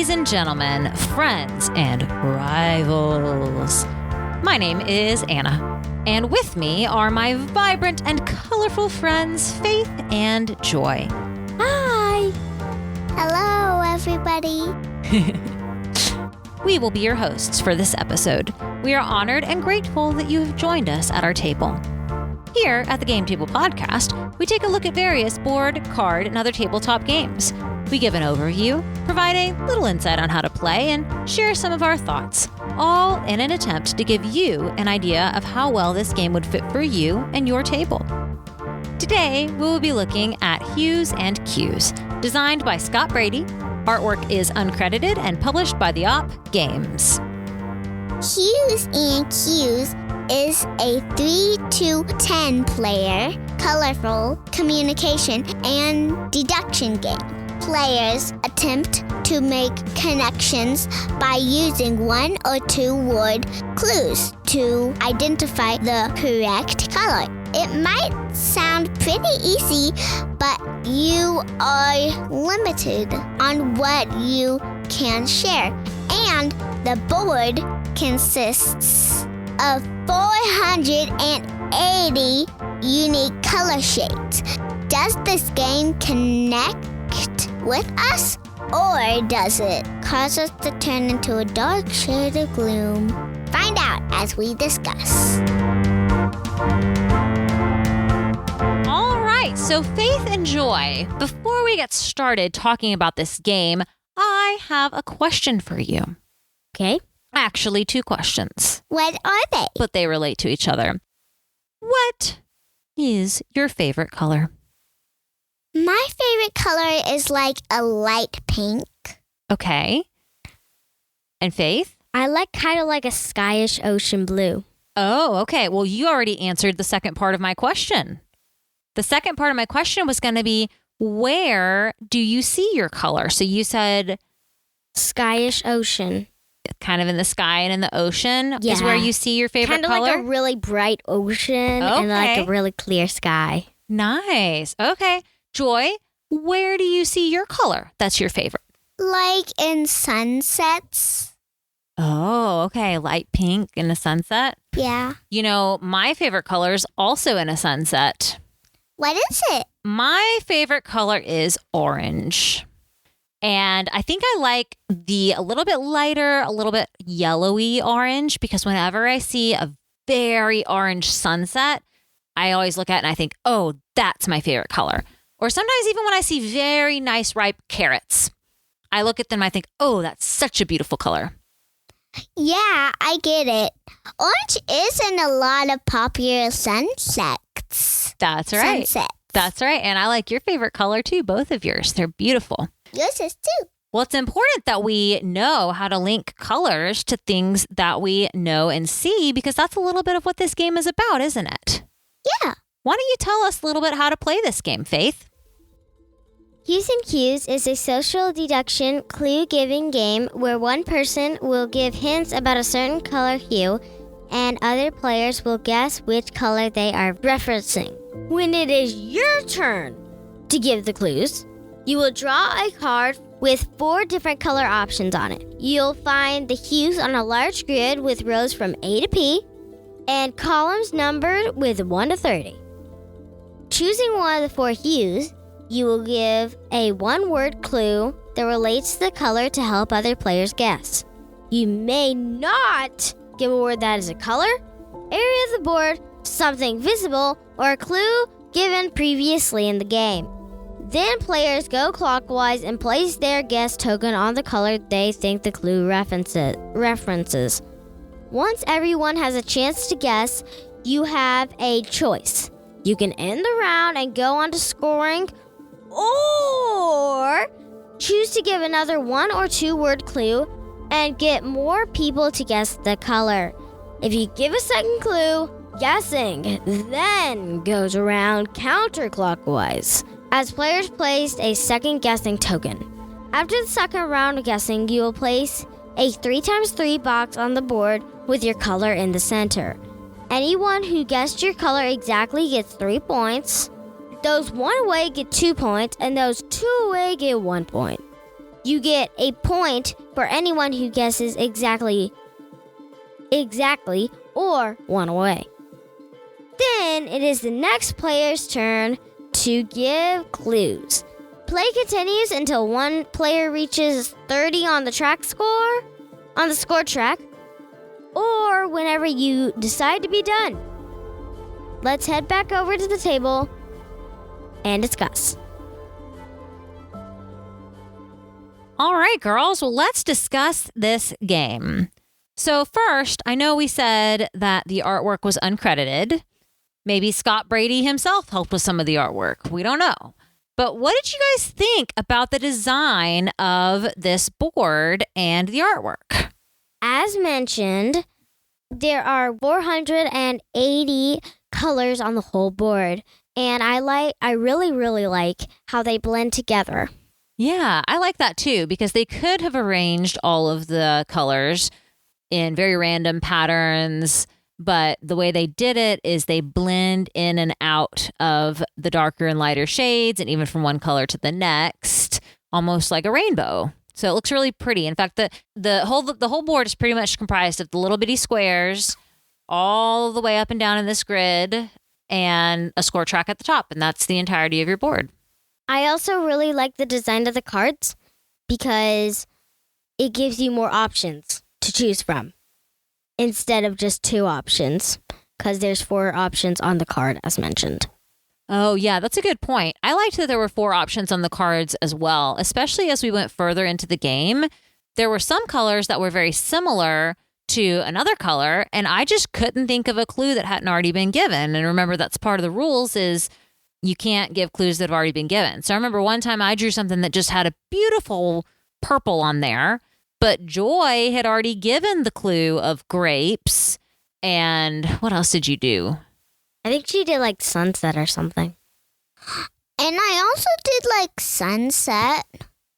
Ladies and gentlemen, friends and rivals. My name is Anna, and with me are my vibrant and colorful friends, Faith and Joy. Hi! Hello, everybody. We will be your hosts for this episode. We are honored and grateful that you have joined us at our table. Here at the Game Table Podcast, we take a look at various board, card, and other tabletop games. We give an overview, provide a little insight on how to play, and share some of our thoughts, all in an attempt to give you an idea of how well this game would fit for you and your table. Today, we will be looking at Hues and Cues, designed by Scott Brady. Artwork is uncredited and published by the Op Games. Hues and Cues is a 3 to 10 player, colorful communication and deduction game. Players attempt to make connections by using one or two word clues to identify the correct color. It might sound pretty easy, but you are limited on what you can share. And the board consists of 480 unique color shades. Does this game connect with us, or does it cause us to turn into a dark shade of gloom? Find out as we discuss. All right, so Faith and Joy, before we get started talking about this game, I have a question for you. Okay. Actually, two questions. What are they? But they relate to each other. What is your favorite color? My favorite color is like a light pink. Okay. And Faith? I like kind of like a skyish ocean blue. Oh, okay. Well, you already answered the second part of my question. The second part of my question was going to be, where do you see your color? So you said Skyish ocean. kind of in the sky and in the ocean is Yeah. where you see your favorite Kind of color? like a really bright ocean and like a really clear sky. Nice. Okay. Joy, where do you see your color that's your favorite? Like in sunsets. Oh, okay. Light pink in a sunset. Yeah. You know, my favorite color is also in a sunset. What is it? My favorite color is orange. And I think I like the a little bit lighter, a little bit yellowy orange, because whenever I see a very orange sunset, I always look at it and I think, oh, that's my favorite color. Or sometimes even when I see very nice ripe carrots, I look at them and I think, oh, that's such a beautiful color. Yeah, I get it. Orange is in a lot of popular sunsets. That's right. Sunsets. That's right. And I like your favorite color too, both of yours. They're beautiful. Yours is too. Well, it's important that we know how to link colors to things that we know and see, because that's a little bit of what this game is about, isn't it? Yeah. Why don't you tell us a little bit how to play this game, Faith? Hues and Cues is a social deduction clue-giving game where one person will give hints about a certain color hue and other players will guess which color they are referencing. When it is your turn to give the clues, you will draw a card with 4 different color options on it. You'll find the hues on a large grid with rows from A to P and columns numbered with 1 to 30. Choosing one of the 4 hues, you will give a one-word clue that relates to the color to help other players guess. You may not give a word that is a color, area of the board, something visible, or a clue given previously in the game. Then players go clockwise and place their guess token on the color they think the clue references. Once everyone has a chance to guess, you have a choice. You can end the round and go on to scoring, or choose to give another 1 or 2 word clue and get more people to guess the color. If you give a second clue, guessing then goes around counterclockwise as players place a second guessing token. After the second round of guessing, you will place a 3x3 box on the board with your color in the center. Anyone who guessed your color exactly gets 3 points. Those one away get 2 points, and those 2 away get 1 point. You get a point for anyone who guesses exactly, or one away. Then it is the next player's turn to give clues. Play continues until one player reaches 30 on the score track, or whenever you decide to be done. Let's head back over to the table and discuss. All right, girls. Well, let's discuss this game. So first, I know we said that the artwork was uncredited. Maybe Scott Brady himself helped with some of the artwork. We don't know. But what did you guys think about the design of this board and the artwork? As mentioned, there are 480 colors on the whole board, and I really, really like how they blend together. Yeah, I like that too, because they could have arranged all of the colors in very random patterns, but the way they did it is they blend in and out of the darker and lighter shades, and even from one color to the next, almost like a rainbow. So it looks really pretty. In fact, the whole board is pretty much comprised of the little bitty squares all the way up and down in this grid, and a score track at the top, and that's the entirety of your board. I also really like the design of the cards because it gives you more options to choose from instead of just 2 options, because there's 4 options on the card, as mentioned. Oh, yeah, that's a good point. I liked that there were 4 options on the cards as well, especially as we went further into the game. There were some colors that were very similar to another color, and I just couldn't think of a clue that hadn't already been given. And remember, that's part of the rules is you can't give clues that have already been given. So I remember one time I drew something that just had a beautiful purple on there, but Joy had already given the clue of grapes. And what else did you do? I think she did like sunset or something. And I also did like sunset.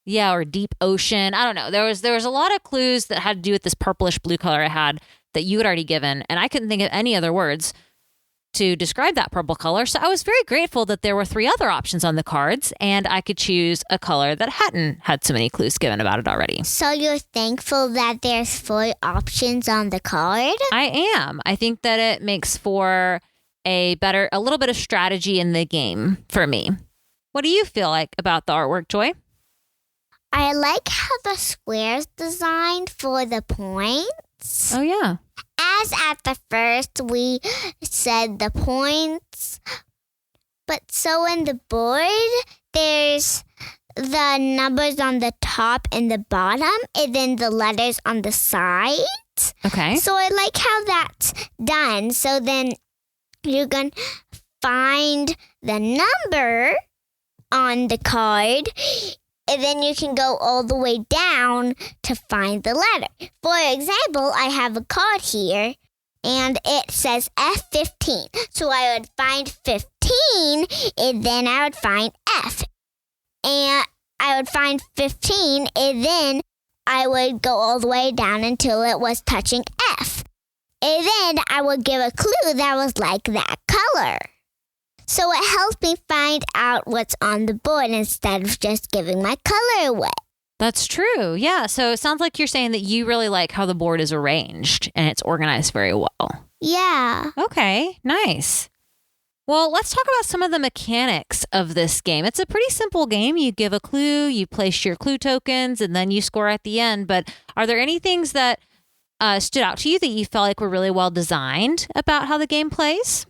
Yeah, or deep ocean. I don't know. There was a lot of clues that had to do with this purplish blue color I had that you had already given, and I couldn't think of any other words to describe that purple color. So I was very grateful that there were 3 other options on the cards, and I could choose a color that hadn't had so many clues given about it already. So you're thankful that there's 4 options on the card? I am. I think that it makes for a little bit of strategy in the game for me. What do you feel like about the artwork, Joy? I like how the square's designed for the points. Oh, yeah. As at the first, we said the points. But so in the board, there's the numbers on the top and the bottom, and then the letters on the sides. Okay. So I like how that's done. So then you can find the number on the card, and then you can go all the way down to find the letter. For example, I have a card here, and it says F15. So I would find 15, and then I would find F. And I would find 15, and then I would go all the way down until it was touching F. And then I would give a clue that was like that color. So it helps me find out what's on the board instead of just giving my color away. That's true. Yeah. So it sounds like you're saying that you really like how the board is arranged and it's organized very well. Yeah. Okay. Nice. Well, let's talk about some of the mechanics of this game. It's a pretty simple game. You give a clue, you place your clue tokens, and then you score at the end. But are there any things that stood out to you that you felt like were really well designed about how the game plays?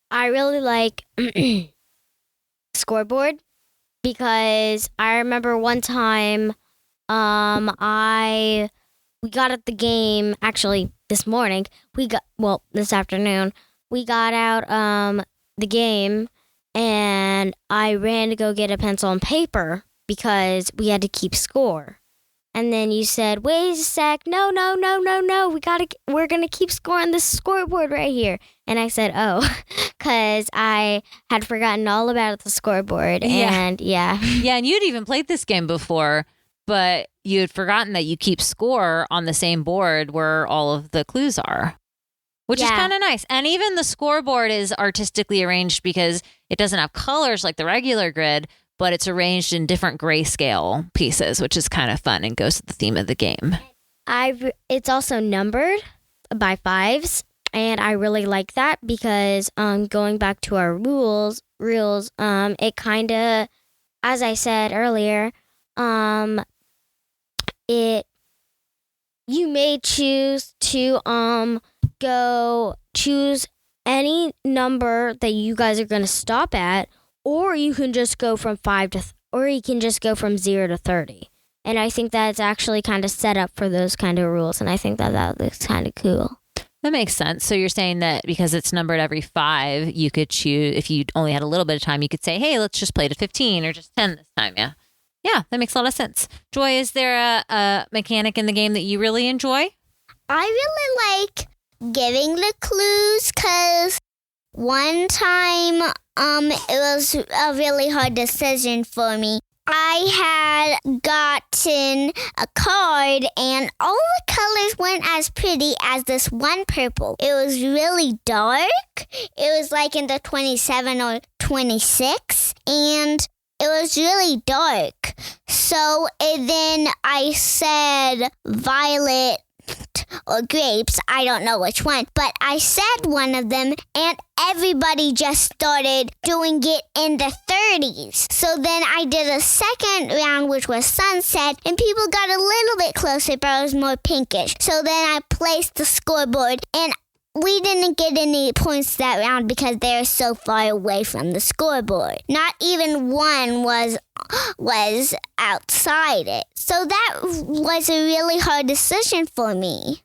I really like scoreboard because I remember one time we got at the game actually this morning. This afternoon we got out the game and I ran to go get a pencil and paper because we had to keep score. And then you said, wait a sec, no, we're going to keep score on this scoreboard right here. And I said, oh, because I had forgotten all about the scoreboard. And yeah. Yeah, and you'd even played this game before, but you had forgotten that you keep score on the same board where all of the clues are, which is kind of nice. And even the scoreboard is artistically arranged because it doesn't have colors like the regular grid, but it's arranged in different grayscale pieces, which is kind of fun and goes with the theme of the game. It's also numbered by 5s, and I really like that because going back to our rules, it kind of, as I said earlier, you may choose to choose any number that you guys are going to stop at, or you can just go from 0 to 30. And I think that's actually kind of set up for those kind of rules, and I think that looks kind of cool. That makes sense. So you're saying that because it's numbered every 5, you could choose, if you only had a little bit of time, you could say, hey, let's just play to 15 or just 10 this time. Yeah. Yeah, that makes a lot of sense. Joy, is there a mechanic in the game that you really enjoy? I really like giving the clues because one time it was a really hard decision for me. I had gotten a card and all the colors weren't as pretty as this one purple. It was really dark. It was like in the 27 or 26 and it was really dark. So then I said violet or grapes. I don't know which one. But I said one of them and everybody just started doing it in the 30s. So then I did a second round, which was sunset, and people got a little bit closer, but it was more pinkish. So then I placed the scoreboard, and we didn't get any points that round because they were so far away from the scoreboard. Not even one was outside it. So that was a really hard decision for me.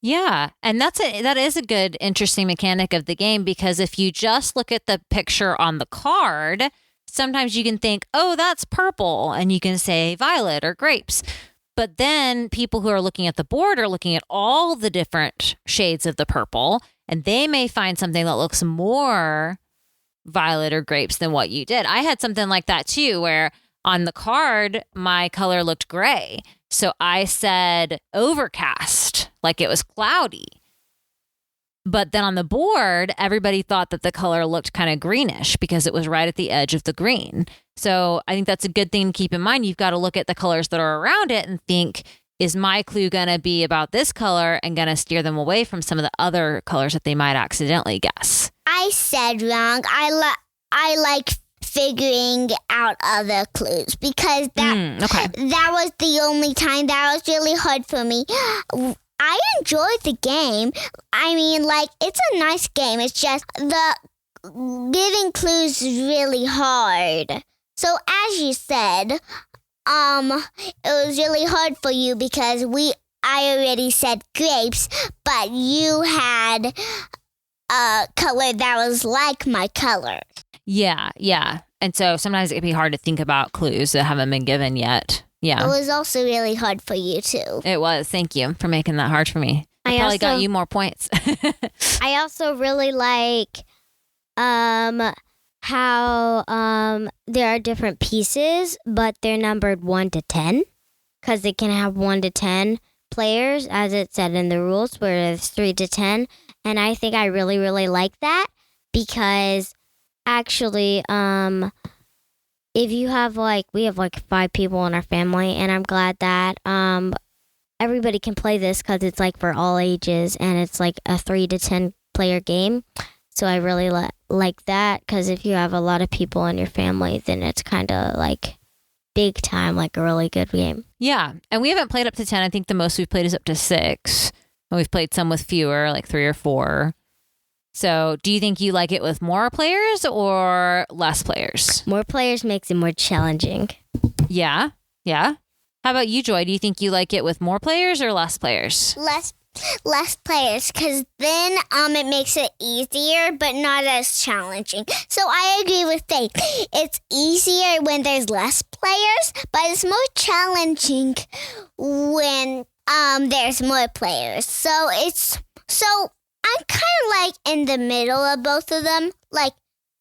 Yeah, and that is a good, interesting mechanic of the game because if you just look at the picture on the card, sometimes you can think, oh, that's purple, and you can say violet or grapes. But then people who are looking at the board are looking at all the different shades of the purple, and they may find something that looks more violet or grapes than what you did. I had something like that too, where on the card, my color looked gray. So I said overcast, like it was cloudy. But then on the board, everybody thought that the color looked kind of greenish because it was right at the edge of the green. So I think that's a good thing to keep in mind. You've got to look at the colors that are around it and think, is my clue going to be about this color and going to steer them away from some of the other colors that they might accidentally guess? I said wrong. I like figuring out other clues because that was the only time that was really hard for me. I enjoyed the game. I mean, it's a nice game. It's just the giving clues is really hard. So as you said, it was really hard for you because I already said grapes, but you had a color that was like my color. Yeah. And so sometimes it can be hard to think about clues that haven't been given yet. Yeah. It was also really hard for you, too. It was. Thank you for making that hard for me. I probably got you more points. I also really like how there are different pieces, but they're numbered 1 to 10 because they can have 1 to 10 players, as it said in the rules, where it's 3 to 10. And I think I really, really like that because actually, if you have we have 5 people in our family, and I'm glad that everybody can play this because it's for all ages, and it's a 3 to 10 player game. So I really like that because if you have a lot of people in your family, then it's kind of big time, a really good game. Yeah, and we haven't played up to 10. I think the most we've played is up to 6, and we've played some with fewer, 3 or 4. So do you think you like it with more players or less players? More players makes it more challenging. Yeah. How about you, Joy? Do you think you like it with more players or less players? Less players, because then it makes it easier, but not as challenging. So I agree with Faith. It's easier when there's less players, but it's more challenging when there's more players. So I'm kind of in the middle of both of them, like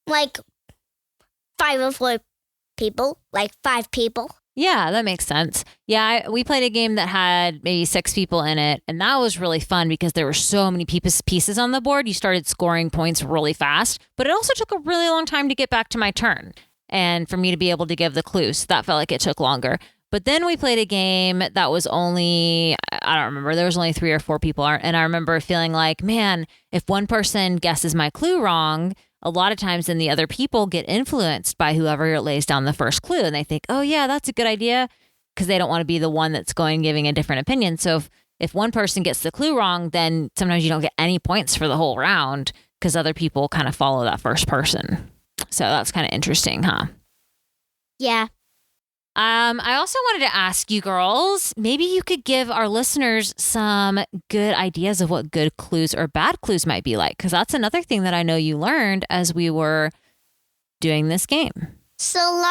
5 or 4 people, 5 people. Yeah, that makes sense. Yeah, we played a game that had maybe 6 people in it, and that was really fun because there were so many pieces on the board. You started scoring points really fast, but it also took a really long time to get back to my turn. and for me to be able to give the clues. So that felt like it took longer. But then we played a game that was only, I don't remember, there was only 3 or 4 people. And I remember feeling like, man, if one person guesses my clue wrong, a lot of times then the other people get influenced by whoever lays down the first clue. And they think, oh, yeah, that's a good idea, because they don't want to be the one that's giving a different opinion. So if one person gets the clue wrong, then sometimes you don't get any points for the whole round because other people kind of follow that first person. So that's kind of interesting, huh? Yeah. I also wanted to ask you girls, maybe you could give our listeners some good ideas of what good clues or bad clues might be like, because that's another thing that I know you learned as we were doing this game. So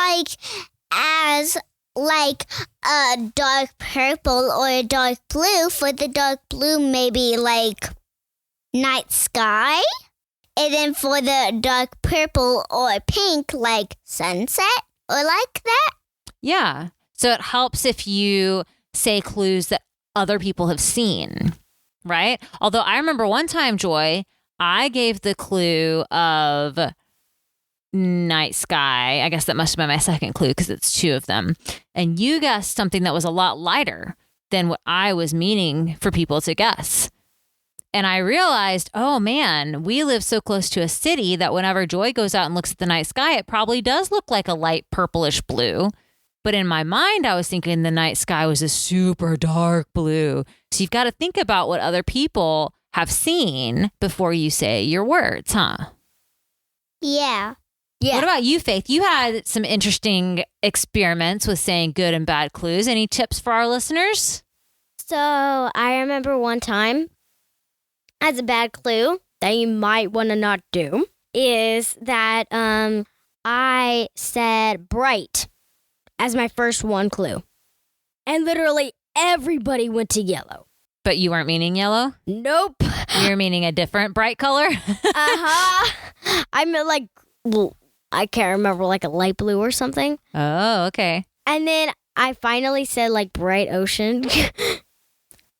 as a dark purple or a dark blue, for the dark blue maybe night sky. And then for the dark purple or pink, sunset or like that. Yeah. So it helps if you say clues that other people have seen, right? Although I remember one time, Joy, I gave the clue of night sky. I guess that must have been my second clue because it's 2 of them. And you guessed something that was a lot lighter than what I was meaning for people to guess. And I realized, oh man, we live so close to a city that whenever Joy goes out and looks at the night sky, it probably does look like a light purplish blue. But in my mind, I was thinking the night sky was a super dark blue. So you've got to think about what other people have seen before you say your words, huh? Yeah. What about you, Faith? You had some interesting experiments with saying good and bad clues. Any tips for our listeners? So I remember one time, as a bad clue that you might want to not do, is that I said bright as my first one clue. And literally everybody went to yellow. But you weren't meaning yellow? Nope. You were meaning a different bright color? I meant I can't remember, a light blue or something. Oh, okay. And then I finally said bright ocean.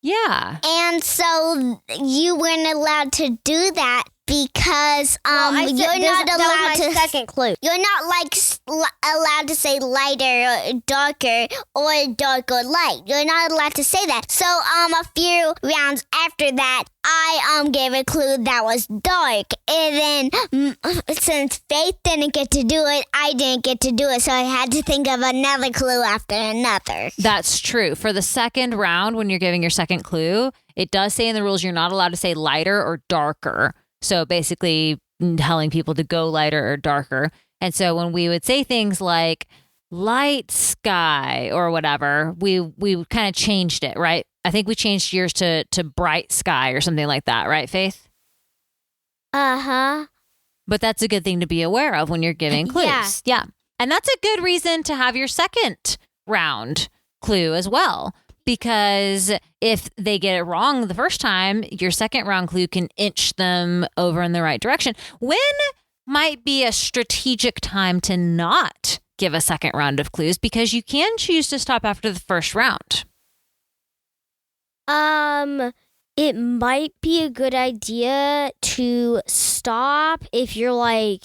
Yeah. And so you weren't allowed to do that because you're not allowed to. Second clue. You're not allowed to say lighter or darker or dark or light. You're not allowed to say that. So a few rounds after that, I gave a clue that was dark, and then since Faith didn't get to do it, I didn't get to do it. So I had to think of another clue after another. That's true. For the second round, when you're giving your second clue, it does say in the rules you're not allowed to say lighter or darker. So basically telling people to go lighter or darker. And so when we would say things like light sky or whatever, we kind of changed it, right? I think we changed yours to bright sky or something like that, right, Faith? Uh-huh. But that's a good thing to be aware of when you're giving clues. Yeah. And that's a good reason to have your second round clue as well. Because if they get it wrong the first time, your second round clue can inch them over in the right direction. When might be a strategic time to not give a second round of clues? Because you can choose to stop after the first round. It might be a good idea to stop if you're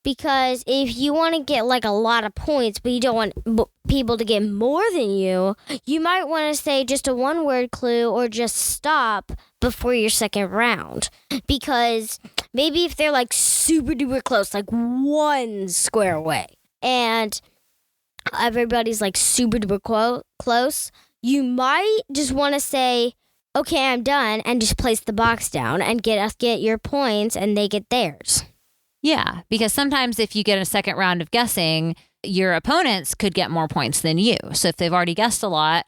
because if you want to get a lot of points, but you don't want people to get more than you might want to say just a 1-word clue or just stop before your second round. Because maybe if they're super duper close, 1 square away, and everybody's super duper close, you might just want to say, okay, I'm done, and just place the box down and get your points and they get theirs. Yeah, because sometimes if you get a second round of guessing, your opponents could get more points than you. So if they've already guessed a lot,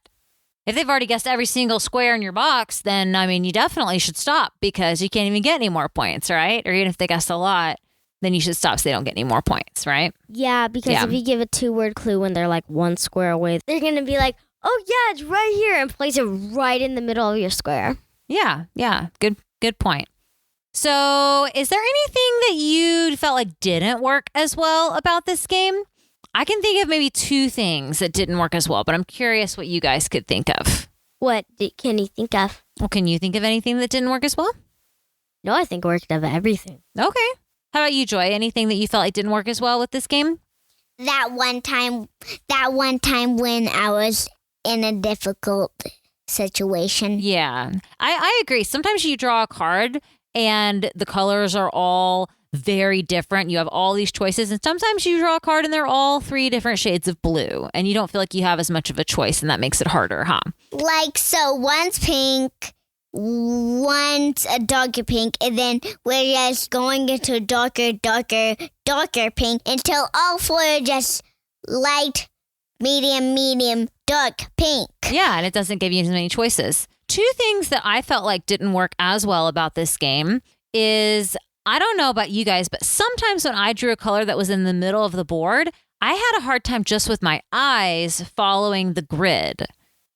if they've already guessed every single square in your box, then, you definitely should stop because you can't even get any more points, right? Or even if they guessed a lot, then you should stop so they don't get any more points, right? Yeah, because if you give a 2-word clue when they're 1 square away, they're going to be oh yeah, it's right here, and place it right in the middle of your square. Yeah. Good point. So is there anything that you felt didn't work as well about this game? I can think of maybe 2 things that didn't work as well, but I'm curious what you guys could think of. What can you think of? Well, can you think of anything that didn't work as well? No, I think I worked of everything. Okay. How about you, Joy? Anything that you felt like didn't work as well with this game? That one time when I was in a difficult situation. Yeah, I agree. Sometimes you draw a card and the colors are all very different. You have all these choices, and sometimes you draw a card and they're all 3 different shades of blue, and you don't feel like you have as much of a choice, and that makes it harder, huh? Like, so one's pink, one's a darker pink, and then we're just going into darker pink until all 4 are just light, medium, dark pink. Yeah, and it doesn't give you as many choices. 2 things that I felt like didn't work as well about this game is, I don't know about you guys, but sometimes when I drew a color that was in the middle of the board, I had a hard time just with my eyes following the grid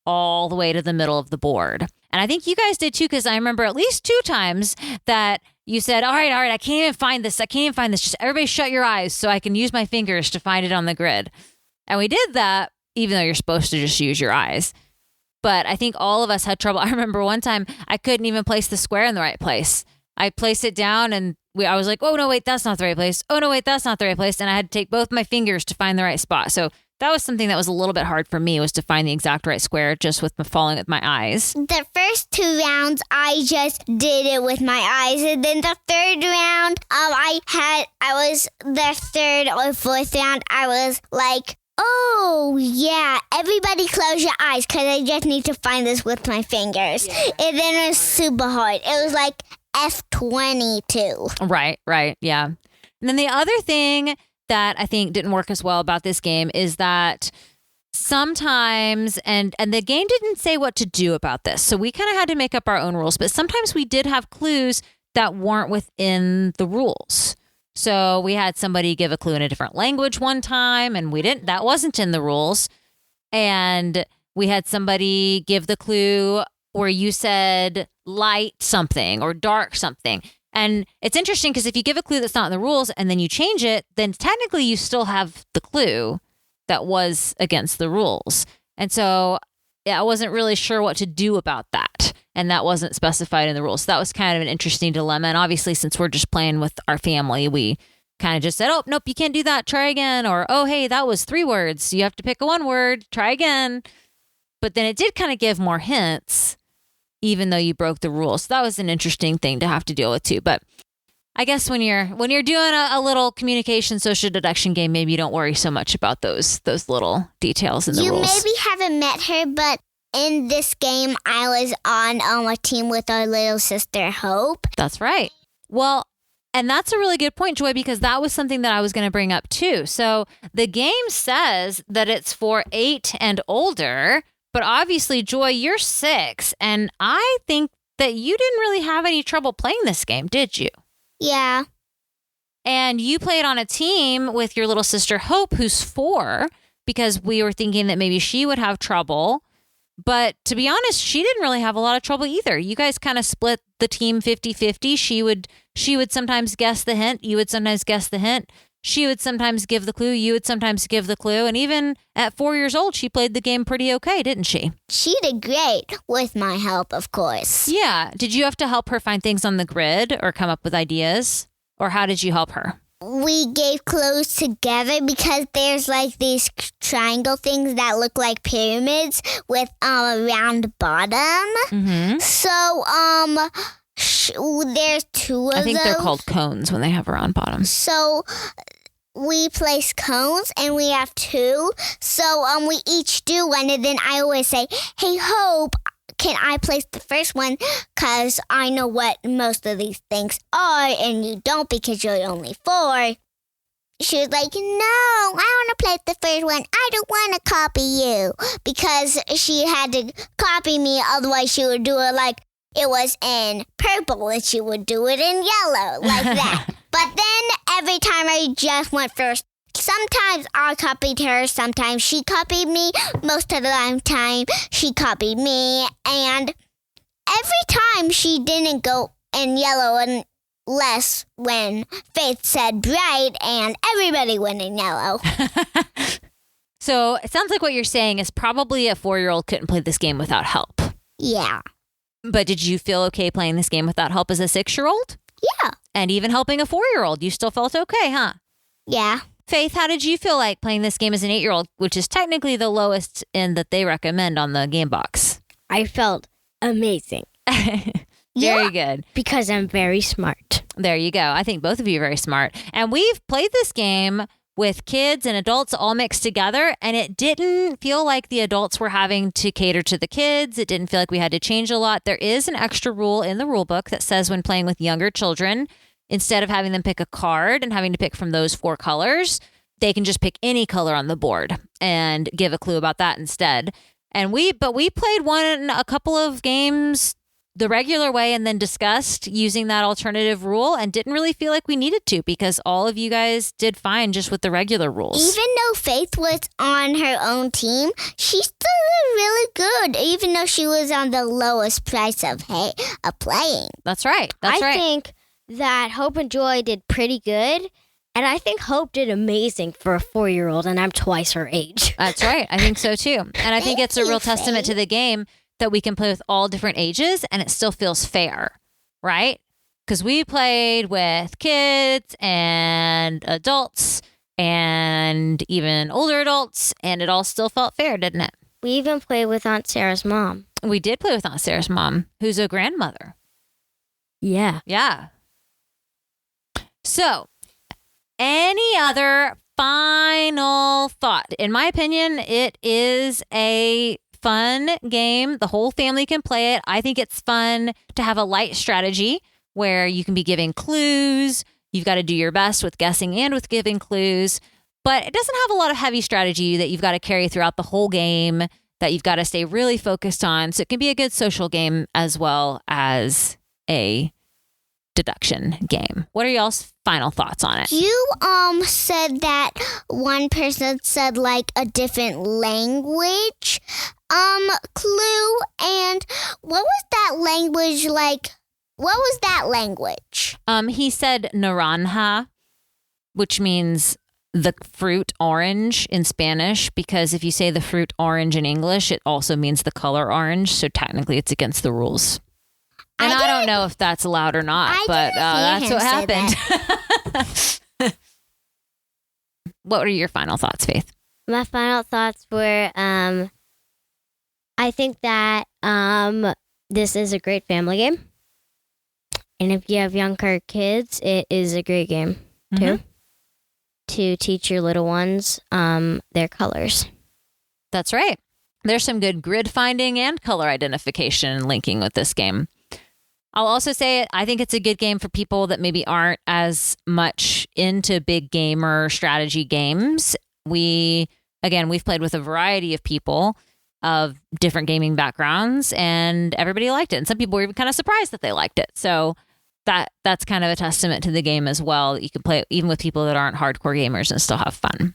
all the way to the middle of the board. And I think you guys did too, because I remember at least 2 times that you said, all right, I can't even find this. Just everybody shut your eyes so I can use my fingers to find it on the grid. And we did that, even though you're supposed to just use your eyes. But I think all of us had trouble. I remember one time I couldn't even place the square in the right place. I placed it down and I was like, oh, no, wait, that's not the right place. Oh, no, wait, that's not the right place. And I had to take both my fingers to find the right spot. So that was something that was a little bit hard for me, was to find the exact right square just with following with my eyes. The first 2 rounds, I just did it with my eyes. And then the 3rd round, the 3rd or 4th round, I was like, oh, yeah, everybody close your eyes because I just need to find this with my fingers. Yeah. And then it was super hard. It was like F22. Right, yeah. And then the other thing that I think didn't work as well about this game is that sometimes, and the game didn't say what to do about this, so we kind of had to make up our own rules, but sometimes we did have clues that weren't within the rules. So we had somebody give a clue in a different language one time, and that wasn't in the rules. And we had somebody give the clue where you said light something or dark something. And it's interesting because if you give a clue that's not in the rules and then you change it, then technically you still have the clue that was against the rules. And so I wasn't really sure what to do about that. And that wasn't specified in the rules. So that was kind of an interesting dilemma. And obviously, since we're just playing with our family, we kind of just said, oh, nope, you can't do that. Try again. Or, oh, hey, that was 3 words. You have to pick a 1 word. Try again. But then it did kind of give more hints, even though you broke the rules. So that was an interesting thing to have to deal with too. But I guess when you're doing a little communication social deduction game, maybe you don't worry so much about those little details in the rules. You maybe haven't met her, but in this game, I was on a team with our little sister, Hope. That's right. Well, and that's a really good point, Joy, because that was something that I was going to bring up too. So the game says that it's for 8 and older, but obviously, Joy, you're 6, and I think that you didn't really have any trouble playing this game, did you? Yeah. And you played on a team with your little sister, Hope, who's 4, because we were thinking that maybe she would have trouble. But to be honest, she didn't really have a lot of trouble either. You guys kind of split the team 50-50. She would sometimes guess the hint. You would sometimes guess the hint. She would sometimes give the clue. You would sometimes give the clue. And even at 4 years old, she played the game pretty okay, didn't she? She did great with my help, of course. Yeah. Did you have to help her find things on the grid or come up with ideas? Or how did you help her? We gave clues together because there's like these triangle things that look like pyramids with a round bottom. Mm-hmm. So, there's 2 of those. I think they're called cones when they have a round bottom. So we place cones and we have 2. So we each do one, and then I always say, hey, Hope, can I place the first one? Because I know what most of these things are, and you don't because you're only 4. She was like, no, I want to place the first one. I don't want to copy you. Because she had to copy me, otherwise she would do it like it was in purple, and she would do it in yellow, like that. But then every time I just went first. Sometimes I copied her, sometimes she copied me. Most of the time, she copied me. And every time she didn't go in yellow unless when Faith said bright, and everybody went in yellow. So it sounds like what you're saying is probably a 4-year-old couldn't play this game without help. Yeah. But did you feel okay playing this game without help as a 6-year-old? Yeah. and even helping a 4-year-old. You still felt okay, huh? Yeah. Faith, how did you feel like playing this game as an 8-year-old, which is technically the lowest end that they recommend on the game box? I felt amazing. Very good. Because I'm very smart. There you go. I think both of you are very smart. And we've played this game with kids and adults all mixed together, and it didn't feel like the adults were having to cater to the kids. It didn't feel like we had to change a lot. There is an extra rule in the rule book that says when playing with younger children, instead of having them pick a card and having to pick from those 4 colors, they can just pick any color on the board and give a clue about that instead. And we played a couple of games the regular way and then discussed using that alternative rule and didn't really feel like we needed to because all of you guys did fine just with the regular rules. Even though Faith was on her own team, she still did really good, even though she was on the lowest price of playing. That's right. I think that Hope and Joy did pretty good. And I think Hope did amazing for a 4-year-old, and I'm twice her age. That's right. I think so too. And I think it's a real testament to the game that we can play with all different ages and it still feels fair, right? Because we played with kids and adults and even older adults, and it all still felt fair, didn't it? We even played with Aunt Sarah's mom. We did play with Aunt Sarah's mom, who's a grandmother. Yeah. Yeah. So, any other final thought? In my opinion, it is a fun game. The whole family can play it. I think it's fun to have a light strategy where you can be giving clues. You've got to do your best with guessing and with giving clues. But it doesn't have a lot of heavy strategy that you've got to carry throughout the whole game that you've got to stay really focused on. So it can be a good social game as well as a deduction game. What are y'all's final thoughts on it? You said that one person said like a different language clue, and what was that language like? What was that language? He said naranja, which means the fruit orange in Spanish, because if you say the fruit orange in English, it also means the color orange. So technically it's against the rules. And I don't know if that's allowed or not, but that's what happened. What were your final thoughts, Faith? My final thoughts were, I think that this is a great family game. And if you have younger kids, it is a great game, too, to teach your little ones their colors. That's right. There's some good grid finding and color identification linking with this game. I'll also say I think it's a good game for people that maybe aren't as much into big game or strategy games. We've played with a variety of people of different gaming backgrounds, and everybody liked it. And some people were even kind of surprised that they liked it. So that's kind of a testament to the game as well, that you can play it even with people that aren't hardcore gamers and still have fun.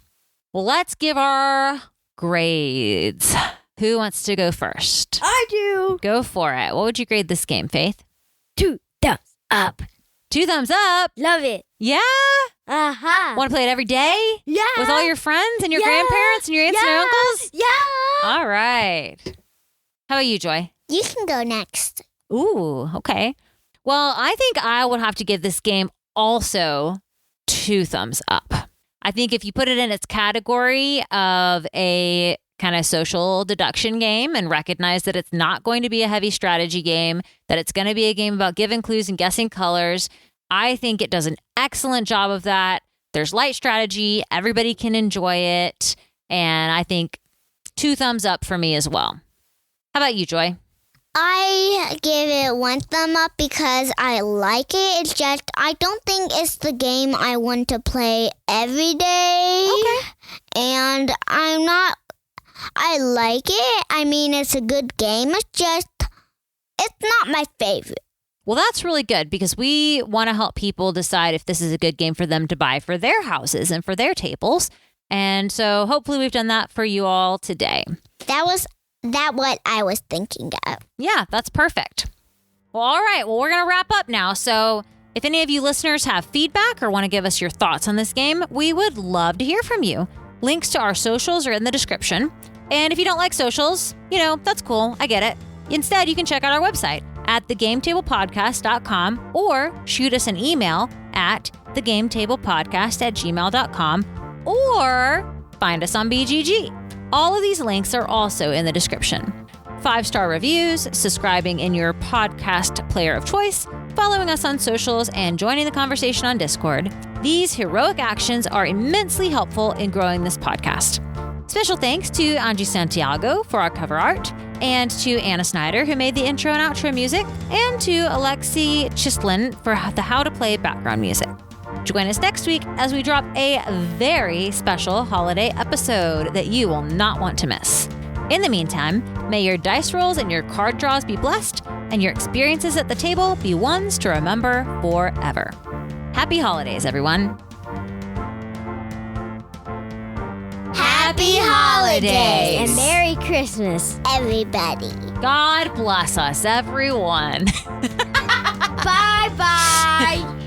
Well, let's give our grades. Who wants to go first? I do. Go for it. What would you grade this game, Faith? 2 thumbs up. 2 thumbs up. Love it. Yeah? Uh-huh. Want to play it every day? Yeah. With all your friends and your grandparents and your aunts and your uncles? Yeah. All right. How about you, Joy? You can go next. Ooh, okay. Well, I think I would have to give this game also 2 thumbs up. I think if you put it in its category of a kind of social deduction game and recognize that it's not going to be a heavy strategy game, that it's going to be a game about giving clues and guessing colors, I think it does an excellent job of that. There's light strategy. Everybody can enjoy it. And I think 2 thumbs up for me as well. How about you, Joy? I give it 1 thumb up because I like it. It's just, I don't think it's the game I want to play every day. Okay. And I like it. I mean, it's a good game. It's not my favorite. Well, that's really good because we want to help people decide if this is a good game for them to buy for their houses and for their tables. And so hopefully we've done that for you all today. That what I was thinking of. Yeah, that's perfect. Well, all right. Well, we're going to wrap up now. So if any of you listeners have feedback or want to give us your thoughts on this game, we would love to hear from you. Links to our socials are in the description. And if you don't like socials, that's cool. I get it. Instead, you can check out our website, at thegametablepodcast.com or shoot us an email at thegametablepodcast@gmail.com or find us on BGG. All of these links are also in the description. 5-star reviews, subscribing in your podcast player of choice, following us on socials, and joining the conversation on Discord. These heroic actions are immensely helpful in growing this podcast. Special thanks to Angie Santiago for our cover art, and to Anna Snyder, who made the intro and outro music, and to Alexi Chistlin for the How to Play background music. Join us next week as we drop a very special holiday episode that you will not want to miss. In the meantime, may your dice rolls and your card draws be blessed, and your experiences at the table be ones to remember forever. Happy holidays, everyone. Happy holidays! And Merry Christmas, everybody. God bless us, everyone. Bye-bye.